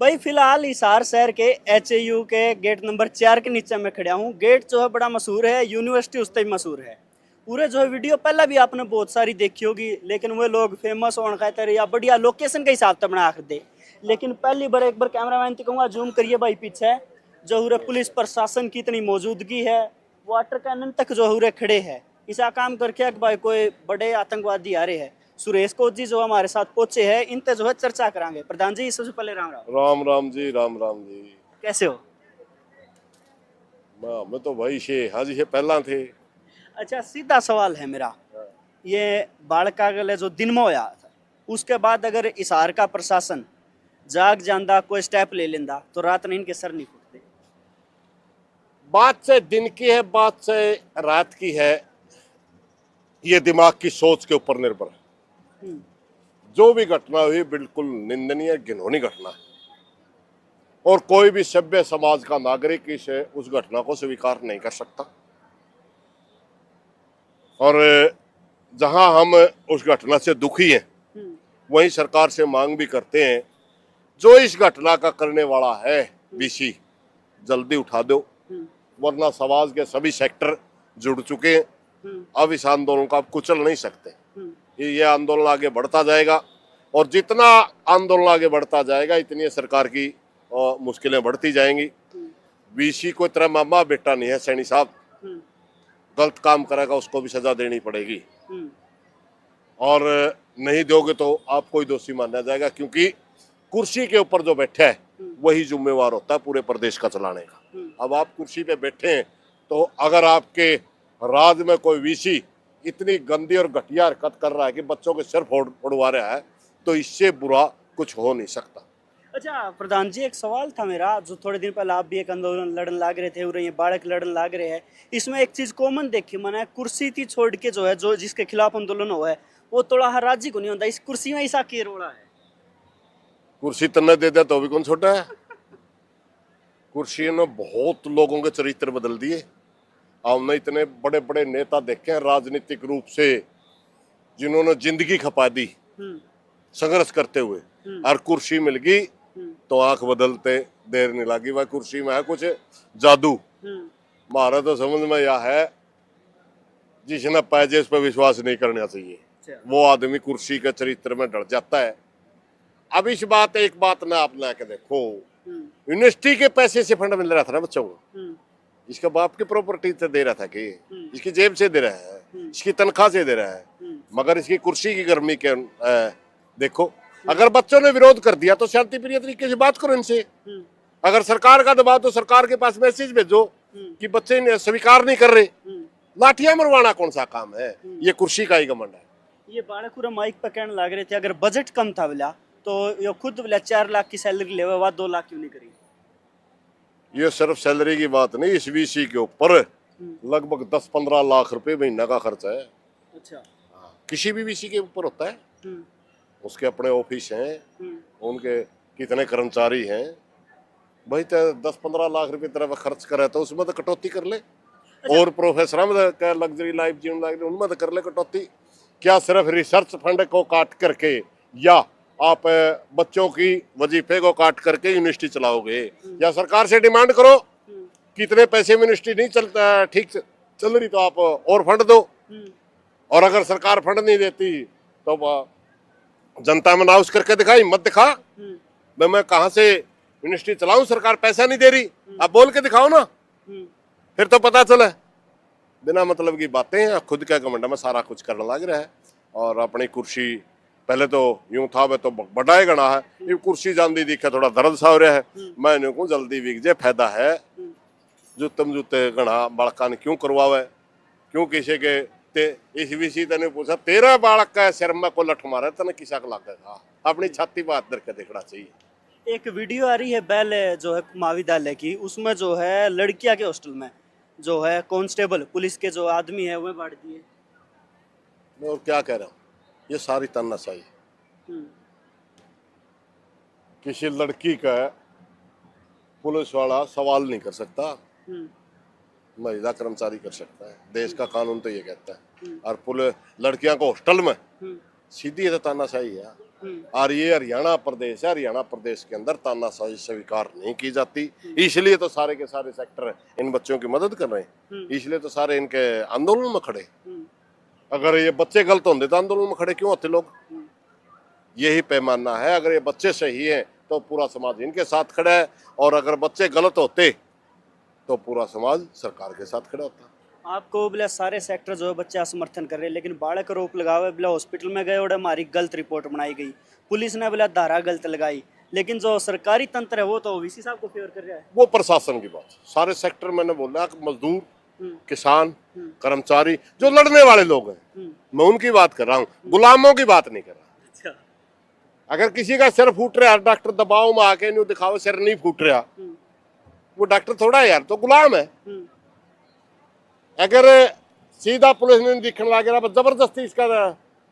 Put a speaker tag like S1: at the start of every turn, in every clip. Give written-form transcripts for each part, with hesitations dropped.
S1: भाई फिलहाल हिसार शहर के एचएयू के गेट नंबर 4 के नीचे मैं खड़ा हूँ। गेट जो है बड़ा मशहूर है, यूनिवर्सिटी उससे भी मशहूर है। पूरे जो है वीडियो पहले भी आपने बहुत सारी देखी होगी, लेकिन वो लोग फेमस होने खातर या बढ़िया लोकेशन के हिसाब से बना कर दे। लेकिन पहली बार एक बार कैमरामैन को कहूँगा जूम करिए भाई पीछे जो हुरे पुलिस प्रशासन की इतनी मौजूदगी है। वाटर कैनन तक जो हुरे खड़े हैं ऐसा काम करके कि भाई कोई बड़े आतंकवादी आ रहे हैं। सुरेश कोच जी जो हमारे साथ पहुंचे हैं इनसे जो है चर्चा करांगे। प्रधान जी सबसे पहले राम राम।
S2: राम राम जी, राम राम जी।
S1: कैसे हो?
S2: मैं तो भाई शे हाजी से पहला थे।
S1: अच्छा सीधा सवाल है मेरा, ये बाढ़ गले जो दिन में होया था उसके बाद अगर हिसार का प्रशासन जाग जांदा कोई स्टेप ले लेंदा तो रात नहीं इनके सर नहीं फूटते।
S2: बात से दिन की है, बात से रात की है, ये दिमाग की सोच के ऊपर निर्भर है। जो भी घटना हुई बिल्कुल निंदनीय घिनौनी घटना है और कोई भी सभ्य समाज का नागरिक उस घटना को स्वीकार नहीं कर सकता। और जहां हम उस घटना से दुखी हैं वहीं सरकार से मांग भी करते हैं, जो इस घटना का करने वाला है बीसी जल्दी उठा दो, वरना समाज के सभी सेक्टर जुड़ चुके हैं। अब इस आंदोलन को आप कुचल नहीं सकते। ये आंदोलन आगे बढ़ता जाएगा और जितना आंदोलन आगे बढ़ता जाएगा इतनी सरकार की मुश्किलें बढ़ती जाएंगी। बीसी कोई तरह मामा बेटा नहीं है सैनी साहब, गलत काम करेगा उसको भी सजा देनी पड़ेगी और नहीं दोगे तो आपको ही दोषी माना जाएगा, क्योंकि कुर्सी के ऊपर जो बैठा है वही जिम्मेवार होता है पूरे प्रदेश का चलाने का। अब आप कुर्सी पे बैठे हैं तो अगर आपके राज में कोई वीसी इतनी गंदी और घटिया हरकत कर रहा है कि बच्चों के सिर फोड़वा रहा है तो इससे बुरा कुछ हो नहीं सकता।
S1: अच्छा प्रधान जी एक सवाल था मेरा, जो थोड़े दिन पहले आप भी एक आंदोलन लड़न लाग रहे थे और ये बाढ़ लड़न लाग रहे हैं, इसमें एक चीज कॉमन देखी मैंने, कुर्सी थी छोड़ के जो है जो जिसके खिलाफ आंदोलन हुआ है वो थोड़ा हर राज्य को नहीं होता, इस कुर्सी में ऐसा के रोड़ा है?
S2: कुर्सी तन्ने दे दिया तो भी कौन छोटा है। कुर्सी ने बहुत लोगों के चरित्र बदल दिए। हमने इतने बड़े बड़े नेता देखे हैं राजनीतिक रूप से जिन्होंने जिंदगी खपा दी संघर्ष करते हुए, और कुर्सी मिल गई तो आंख बदलते देर नहीं लगी। वह कुर्सी में है कुछ जादू। हमारा तो समझ में यह है जिसने पैजे इस पर विश्वास नहीं करना चाहिए वो आदमी कुर्सी के चरित्र में डर जाता है। अब इस बात एक बात ना आप लाके देखो, यूनिवर्सिटी के पैसे से फंड मिल रहा था ना बच्चों को, इसका बाप की प्रॉपर्टी से दे रहा था कि इसकी जेब से दे रहा है, इसकी तनख्वाह से दे रहा है, मगर इसकी कुर्सी की गर्मी के देखो। अगर बच्चों ने विरोध कर दिया तो शांति प्रिय तरीके से बात करो इनसे। अगर सरकार का दबाव तो सरकार के पास मैसेज भेजो कि बच्चे स्वीकार नहीं कर रहे। लाठियां मरवाना कौन सा काम है, ये कुर्सी का ही घमंड है।
S1: ये बाड़कूरा माइक पर कहने लग रहे थे अगर बजट कम था बोला तो ये खुद बोला 4 लाख की सैलरी ले 2 लाख क्यों नहीं करी?
S2: ये सिर्फ सैलरी की बात नहीं, इस वीसी के ऊपर लगभग 10-15 लाख रुपए महीना का खर्च है।
S1: अच्छा
S2: किसी भी वीसी के ऊपर होता है, उसके अपने ऑफिस हैं, उनके कितने कर्मचारी हैं भाई, तो 10-15 लाख रुपए तरफ खर्च करे तो उसमें तो कटौती कर ले। और प्रोफेसर में लग्जरी लाइफ जीवन लगे उनमें तो कर ले कटौती। क्या सिर्फ रिसर्च फंड को काट करके या आप बच्चों की वजीफे को काट करके यूनिवर्सिटी चलाओगे? या सरकार से डिमांड करो कितने पैसे में यूनिवर्सिटी नहीं चलता ठीक चल रही तो आप और फंड दो, और अगर सरकार फंड नहीं देती तो जनता में अनाउंस करके दिखा, हिम्मत दिखा मैं कहां से यूनिवर्सिटी चलाऊं, सरकार पैसा नहीं दे रही, आप बोल के दिखाओ ना, फिर तो पता चले। बिना मतलब की बातें, खुद का घमंड में सारा कुछ करने लग रहा है और अपनी कुर्सी पहले तो यूं था वह तो बड़ा ही गणा है, ये कुर्सी जानती दिखे थोड़ा दर्द सा हो रहा है। मैंने को जल्दी बिक जाए फायदा है, जो तुम जूते गणा बालका ने क्यों करवावे, क्यों किसी के इस विषय तेने पूछा तेरा बालक का सिर में को लठ मारे तने किसा का लगेगा, अपनी छाती बात करके देखना चाहिए।
S1: एक वीडियो आ रही है बैल जो है महाविद्यालय की, उसमें जो है लड़कियां के हॉस्टल में जो है कांस्टेबल पुलिस के जो आदमी है वह बांट दिए।
S2: मैं और क्या कह रहा हूँ, ये सारी तानाशाही। किसी लड़की का पुलिस वाला सवाल नहीं कर सकता, महिला कर्मचारी कर सकता है, देश का कानून तो ये कहता है। और पुलिस लड़कियां को हॉस्टल में सीधी तो तानाशाही है। और ये हरियाणा प्रदेश है, हरियाणा प्रदेश के अंदर तानाशाही स्वीकार नहीं की जाती, इसलिए तो सारे के सारे सेक्टर इन बच्चों की मदद कर रहे हैं, इसलिए तो सारे इनके आंदोलन में खड़े। अगर ये बच्चे गलत होंगे तो आंदोलन में खड़े क्यों होते लोग? यही पैमाना है, अगर ये बच्चे सही हैं तो पूरा समाज इनके साथ खड़ा है, और अगर बच्चे गलत होते तो पूरा समाज सरकार के साथ खड़ा होता।
S1: आपको बोले सारे सेक्टर जो है बच्चे समर्थन कर रहे हैं, लेकिन बालक रोक लगावे बोले हॉस्पिटल में गए और हमारी गलत रिपोर्ट बनाई गई, पुलिस ने बोला धारा गलत लगाई, लेकिन जो सरकारी तंत्र है वो तो ओवीसी साहब को फेवर कर रहा है।
S2: वो प्रशासन की बात, सारे सेक्टर मैंने बोला कि मजदूर, किसान, कर्मचारी जो लड़ने वाले लोग हैं, मैं उनकी बात कर रहा हूँ, गुलामों की बात नहीं कर रहा। अगर किसी का सिर फूट रहा है, डॉक्टर दबाव में आके नहीं दिखाओ सिर नहीं फूट रहा, वो डॉक्टर थोड़ा है यार, तो गुलाम है। अगर सीधा पुलिस ने दिखने लग गया, जबरदस्ती इसका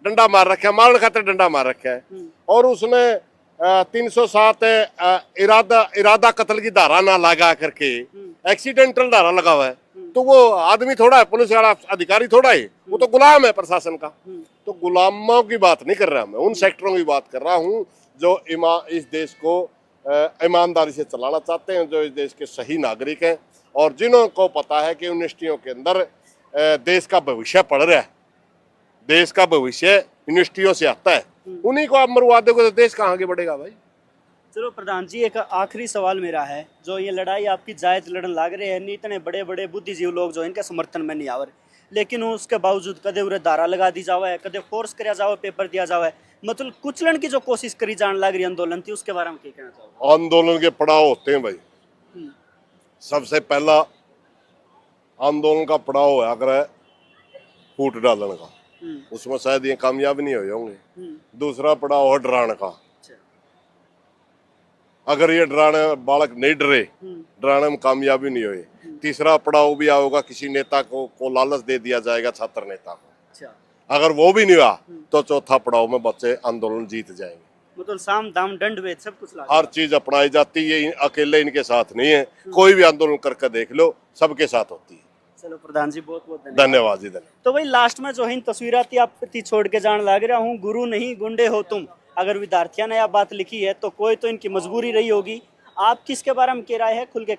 S2: डंडा मार रखा है, मारने खातिर डंडा मार रखा है, और उसने 307 इरादा कत्ल की धारा ना लगा करके एक्सीडेंटल धारा लगा हुआ है, तो वो आदमी थोड़ा है, पुलिस वाला अधिकारी थोड़ा है, वो तो गुलाम है प्रशासन का। तो गुलामों की बात नहीं कर रहा मैं, उन सेक्टरों की बात कर रहा हूँ जो इस देश को ईमानदारी से चलाना चाहते हैं, जो इस देश के सही नागरिक हैं, और जिनको पता है कि यूनिवर्सिटियों के अंदर देश का भविष्य पढ़ रहा है, देश का भविष्य यूनिवर्सिटियों से आता है, उन्हीं को आप मरवा दोगे तो देश कहाँ आगे बढ़ेगा भाई।
S1: चलो प्रधान जी, एक आखिरी सवाल मेरा है, जो ये लड़ाई आपकी जायज लड़न लाग रहे हैं, नहीं इतने बड़े बड़े बुद्धिजीवी लोग जो इनके समर्थन में नहीं आ रहे, लेकिन उसके बावजूद कदे उरे धारा लगा दी जावे, कदे फोर्स कराया जावे, पेपर दिया जावे, मतलब कुचलन की जो कोशिश करी जाने लग रही आंदोलन थी, उसके बारे में क्या कहना चाहोगे?
S2: आंदोलन के पड़ाव होते हैं भाई। सबसे पहला आंदोलन का पड़ाव है अगर फूट डालने का, उसमें शायद ये कामयाब नहीं हो होंगे। दूसरा पड़ाव है डराने का, अगर ये डराने बालक नहीं डरे, डराने में कामयाबी नहीं हुई। तीसरा पड़ाव भी आओगा, किसी नेता को लालच दे दिया जाएगा, छात्र नेता को, अगर वो भी नहीं हुआ तो चौथा पड़ाव में बच्चे आंदोलन जीत जाएंगे।
S1: मतलब साम दाम दंड भेद सब कुछ
S2: हर चीज अपनाई जाती है, अकेले इनके साथ नहीं है, कोई भी आंदोलन करके देख लो, सबके साथ होती है।
S1: चलो प्रधान जी, बहुत बहुत
S2: धन्यवाद जी, धन्यवाद।
S1: तो भाई लास्ट में जो है तस्वीराती आप प्रति छोड़ के जान लग रहा हूँ, गुरु नहीं गुंडे हो तुम, अगर विद्यार्थियों ने यह बात लिखी है तो कोई तो इनकी मजबूरी रही होगी। आप किसके बारे में कह रहा है खुल के